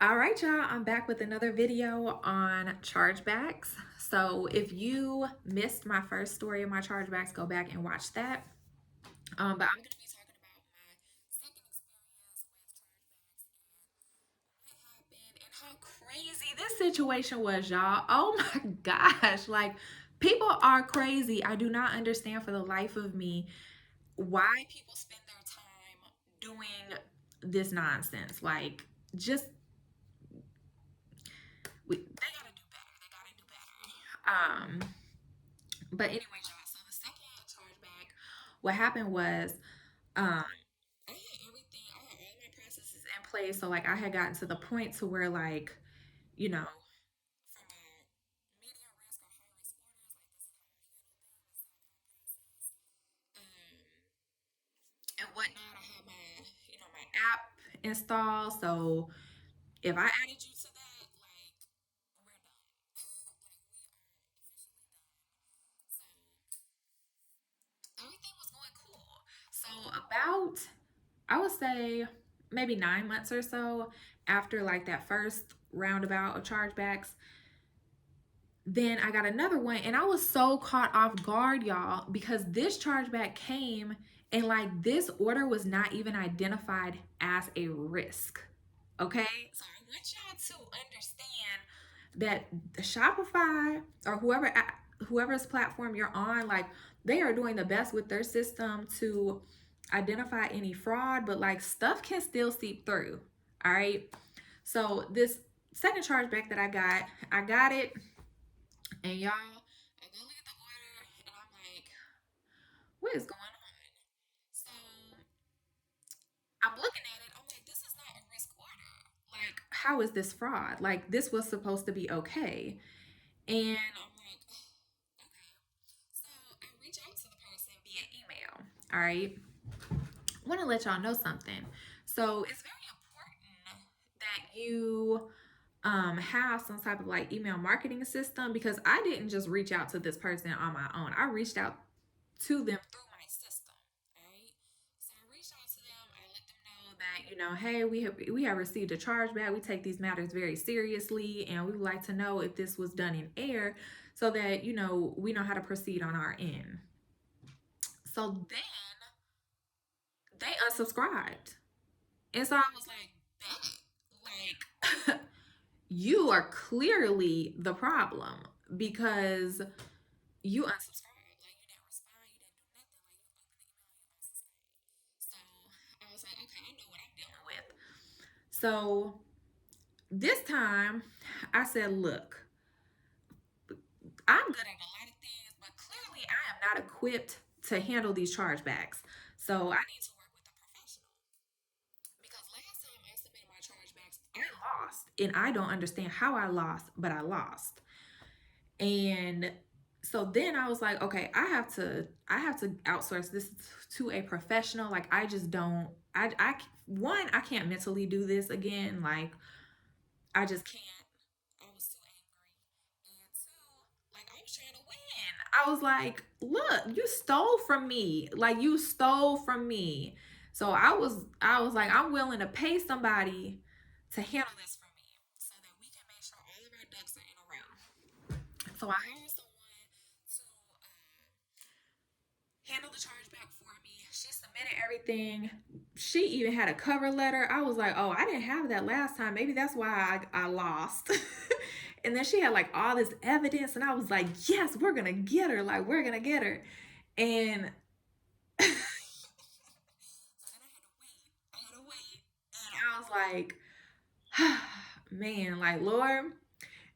All right, y'all, I'm back with another video on chargebacks. So if you missed my first story of my chargebacks, go back and watch that. But I'm going to be talking about my second experience with chargebacks and what happened and how crazy this situation was, y'all. Oh my gosh. Like, people are crazy. I do not understand for the life of me why people spend their time doing this nonsense. Like, just they gotta do better. They gotta do better. But anyway, y'all. So the second chargeback, what happened was, I had everything. I had all my processes in place. So like, I had gotten to the point to where like, you know, from a medium risk or high risk orders, like this is how I handle them. This is how I process. And whatnot. I had my, my app installed. So if I added you to that, like, we're done. Like, we are officially done. So everything was going cool. So about, I would say, maybe 9 months or so after like that first roundabout of chargebacks, then I got another one, and I was so caught off guard, y'all, because this chargeback came and like this order was not even identified as a risk. Okay, so I want y'all to understand that the Shopify or whoever's platform you're on, like, they are doing the best with their system to identify any fraud, but like stuff can still seep through. All right. So this second chargeback that I got it, and y'all, I go look at the order and I'm like, what is going on? So I'm looking at it, I'm like, this is not a risk order. Like, how is this fraud? Like, this was supposed to be okay. And I'm like, okay. So I reach out to the person via email. All right. I want to let y'all know something. So it's very important that you have some type of like email marketing system, because I didn't just reach out to this person on my own. I reached out to them through my system. All right. So I reached out to them. I let them know that, hey, we have received a chargeback. We take these matters very seriously, and we would like to know if this was done in error, so that we know how to proceed on our end. So then they unsubscribed, and so I was like, you are clearly the problem, because you unsubscribed. Like, you didn't respond, you didn't do nothing. Like, you opened the email, you unsubscribed. So I was like, okay, I know what I'm dealing with. So this time I said, look, I'm good at a lot of things, but clearly I am not equipped to handle these chargebacks. So I need to work with a professional. Because last time I submitted my chargebacks, I lost. And I don't understand how I lost, but I lost. And so then I was like, okay, I have to outsource this to a professional. Like, I just don't, I can't mentally do this again. Like, I just can't. I was too angry. And two, like, I was trying to win. I was like, look, you stole from me. Like, you stole from me. So I was like, I'm willing to pay somebody to handle this for me, so that we can make sure all of our ducks are in a row. So I hired someone to handle the chargeback for me. She submitted everything. She even had a cover letter. I was like, oh, I didn't have that last time. Maybe that's why I lost. And then she had like all this evidence, and I was like, yes, we're gonna get her. Like, we're gonna get her. And so then I had to wait. And I was like, man, like, Lord,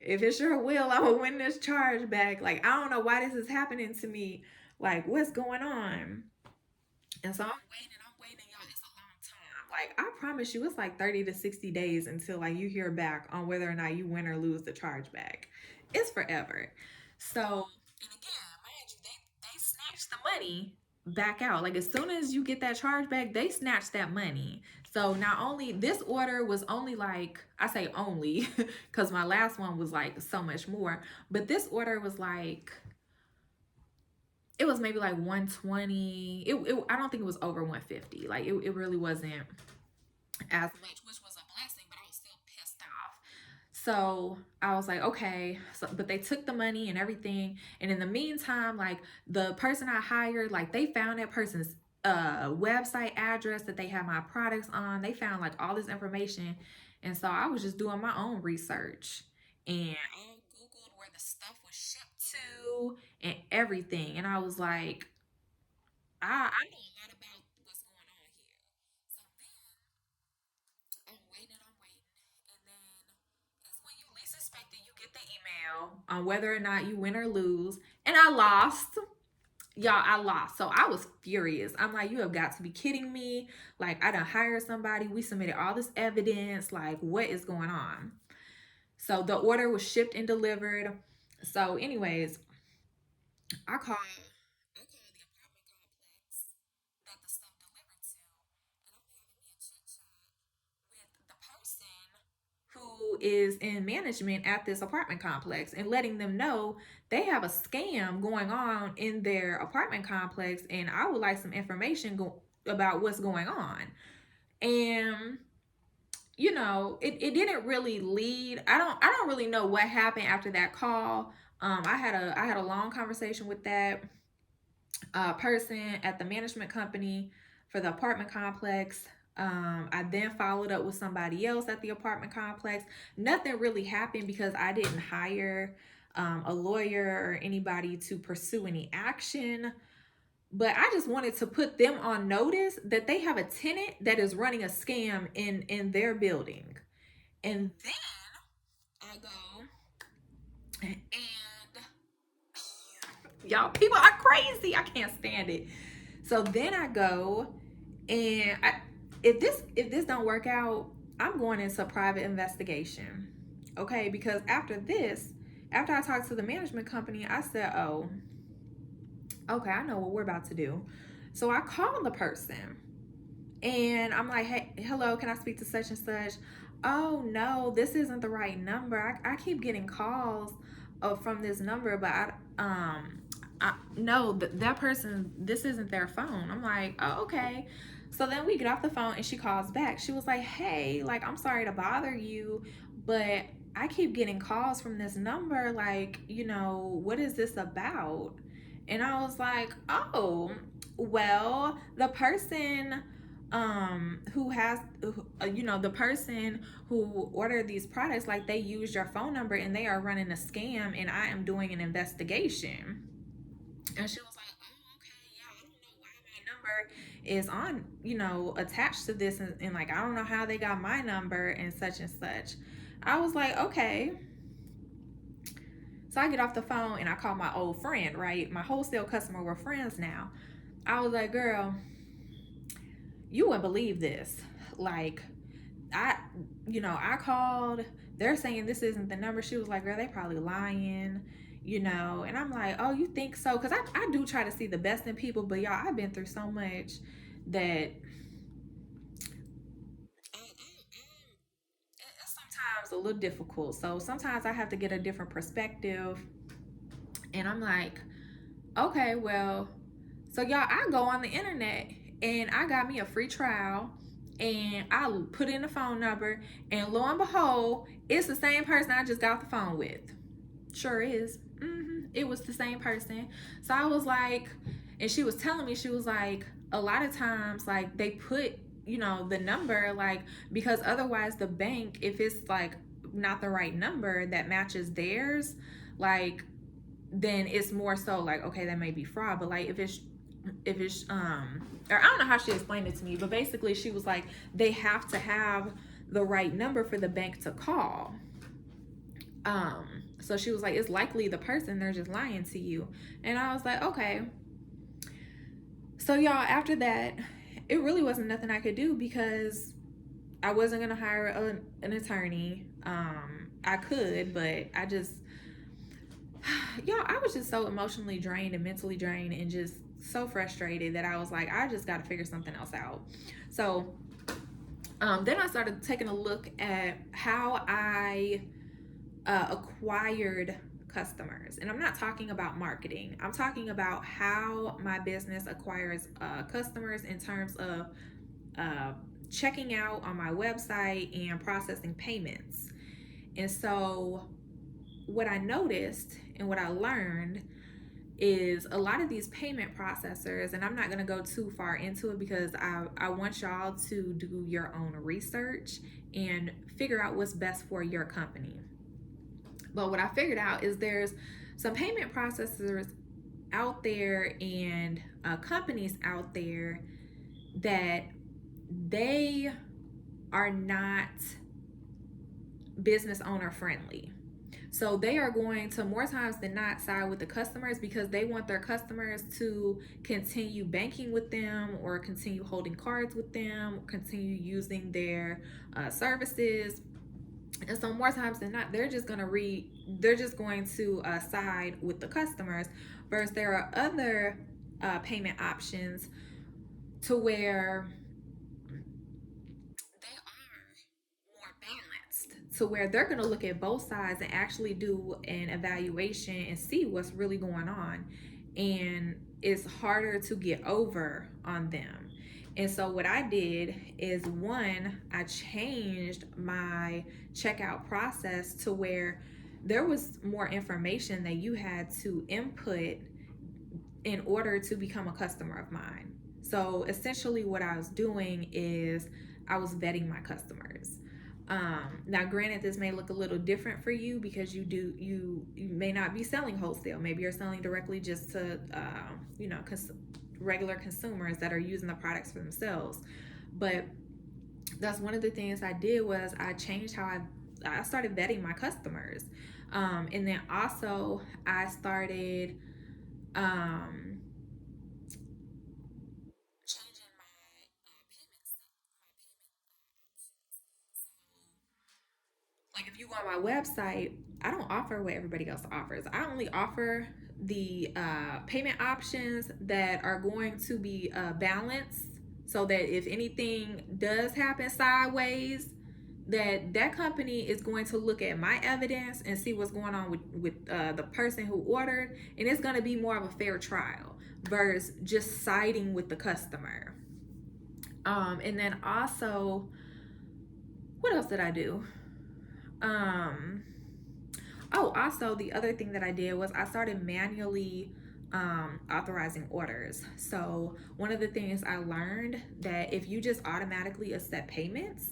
if it's your will, I will win this charge back. Like, I don't know why this is happening to me. Like, what's going on? And so I'm waiting, y'all. It's a long time. Like, I promise you, it's like 30 to 60 days until like you hear back on whether or not you win or lose the chargeback. It's forever. So, and again, mind you, they snatch the money back out. Like, as soon as you get that chargeback, they snatch that money. So not only this order was only like, I say only because my last one was like so much more, but this order was like, it was maybe like 120. I don't think it was over 150. Like, it really wasn't as much, which was a blessing, but I was still pissed So I was like, okay. So, but they took the money and everything. And in the meantime, like the person I hired, like they found that person's website address that they have my products on. They found like all this information. And so I was just doing my own research. And I Googled where the stuff was shipped to and everything. And I was like, I know a lot about what's going on here. So then I'm waiting. And then it's when you least expect it, you get the email on whether or not you win or lose. And I lost. Y'all, I lost. So I was furious. I'm like, you have got to be kidding me. Like, I done hired somebody. We submitted all this evidence. Like, what is going on? So the order was shipped and delivered. So, anyways, I called the apartment complex that the stuff delivered to, and I'm having me a chit chat with the person who is in management at this apartment complex and letting them know they have a scam going on in their apartment complex, and I would like some information about what's going on. And it didn't really lead. I don't really know what happened after that call. I had a long conversation with that person at the management company for the apartment complex. I then followed up with somebody else at the apartment complex. Nothing really happened because I didn't hire a lawyer or anybody to pursue any action. But I just wanted to put them on notice that they have a tenant that is running a scam in their building. And then I go and y'all, people are crazy. I can't stand it. So then I go and if this don't work out, I'm going into private investigation. Okay, because after I talked to the management company, I said, "Oh, okay, I know what we're about to do." So I called the person and I'm like, "Hey, hello, can I speak to such and such?" "Oh no, this isn't the right number. I keep getting calls from this number, but no, that person, this isn't their phone." I'm like, "Oh, okay." So then we get off the phone and she calls back. She was like, "Hey, like, I'm sorry to bother you, but I keep getting calls from this number. Like, what is this about?" And I was like, "Oh, well, the person who has the person who ordered these products, like, they used your phone number and they are running a scam, and I am doing an investigation." And she was like, "Oh, okay, yeah, I don't know why my number is on, attached to this, and like, I don't know how they got my number and such and such." I was like, "Okay." So I get off the phone and I call my old friend, right? My wholesale customer, we're friends now. I was like, "Girl, you wouldn't believe this. Like, I called. They're saying this isn't the number." She was like, "Girl, they probably lying." And I'm like, "Oh, you think so?" Because I do try to see the best in people, but y'all, I've been through so much that it's sometimes a little difficult. So sometimes I have to get a different perspective. And I'm like, "Okay, well," so y'all, I go on the internet and I got me a free trial and I put in the phone number, and lo and behold, it's the same person I just got the phone with. Sure is. It was the same person. So I was like, and she was telling me, she was like, a lot of times, like, they put, the number, like, because otherwise the bank, if it's like not the right number that matches theirs, like, then it's more so like, okay, that may be fraud. But like, if it's or I don't know how she explained it to me, but basically she was like, they have to have the right number for the bank to call. So she was like, it's likely the person, they're just lying to you. And I was like, okay. So y'all, after that, it really wasn't nothing I could do because I wasn't gonna hire an attorney. I could, but I just y'all, I was just so emotionally drained and mentally drained and just so frustrated that I was like, I just got to figure something else out. So then I started taking a look at how I acquired customers. And I'm not talking about marketing. I'm talking about how my business acquires customers in terms of checking out on my website and processing payments. And so, what I noticed and what I learned is a lot of these payment processors, and I'm not going to go too far into it because I want y'all to do your own research and figure out what's best for your company. But what I figured out is there's some payment processors out there and companies out there that they are not business owner friendly. So they are going to more times than not side with the customers because they want their customers to continue banking with them or continue holding cards with them, continue using their services. And so more times than not, they're just going to side with the customers. Versus there are other payment options to where they are more balanced, to where they're going to look at both sides and actually do an evaluation and see what's really going on. And it's harder to get over on them. And so, what I did is one, I changed my checkout process to where there was more information that you had to input in order to become a customer of mine. So essentially, what I was doing is I was vetting my customers. Now, granted, this may look a little different for you because you may not be selling wholesale. Maybe you're selling directly just to regular consumers that are using the products for themselves. But that's one of the things I did was I changed how I started vetting my customers, and then also I started um, changing my payments. Like if you go on my website, I don't offer what everybody else offers. I only offer the payment options that are going to be balanced, so that if anything does happen sideways, that company is going to look at my evidence and see what's going on with the person who ordered, and it's going to be more of a fair trial versus just siding with the customer. And then also, what else did I do? Um, oh, also the other thing that I did was I started manually authorizing orders. So one of the things I learned that if you just automatically accept payments,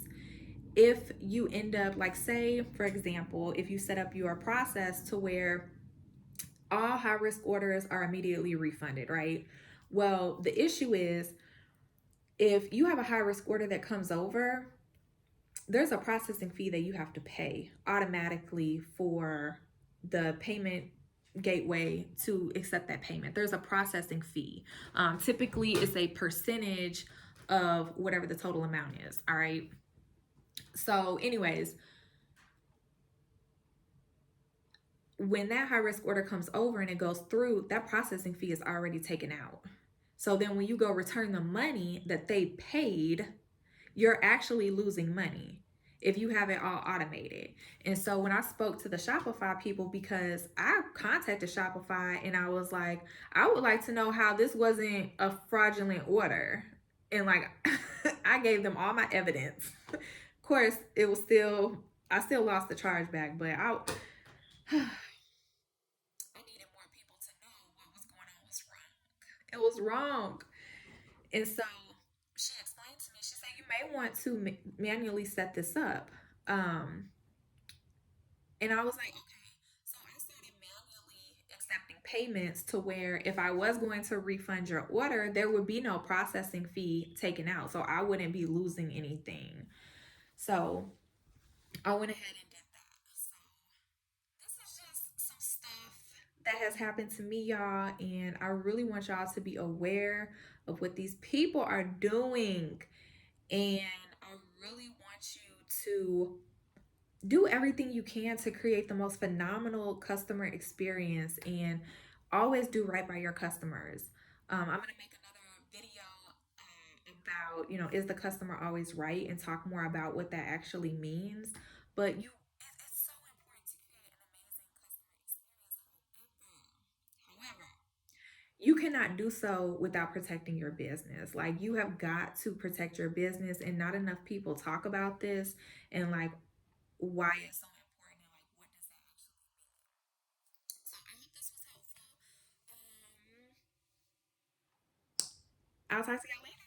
if you end up, like, say for example, if you set up your process to where all high risk orders are immediately refunded, right? Well, the issue is if you have a high risk order that comes over, there's a processing fee that you have to pay automatically for the payment gateway to accept that payment. There's a processing fee. Typically, it's a percentage of whatever the total amount is. All right. So, anyways, when that high risk order comes over and it goes through, that processing fee is already taken out. So then when you go return the money that they paid, you're actually losing money if you have it all automated. And so when I spoke to the Shopify people, because I contacted Shopify and I was like, I would like to know how this wasn't a fraudulent order. And like, I gave them all my evidence. Of course, I still lost the chargeback, but I needed more people to know what was going on was wrong. It was wrong. And so she explained to me, she said, you may want to manually set this up. Um, and I was like, okay. So I started manually accepting payments to where if I was going to refund your order, there would be no processing fee taken out. So I wouldn't be losing anything. So I went ahead and did that. So this is just some stuff that has happened to me, y'all, and I really want y'all to be aware of what these people are doing. And I really want you to do everything you can to create the most phenomenal customer experience and always do right by your customers. I'm going to make another video about, is the customer always right, and talk more about what that actually means. But it's so important to create an amazing customer experience. However, you cannot do so without protecting your business. Like, you have got to protect your business, and not enough people talk about this and like why it's so important I'll talk to y'all later.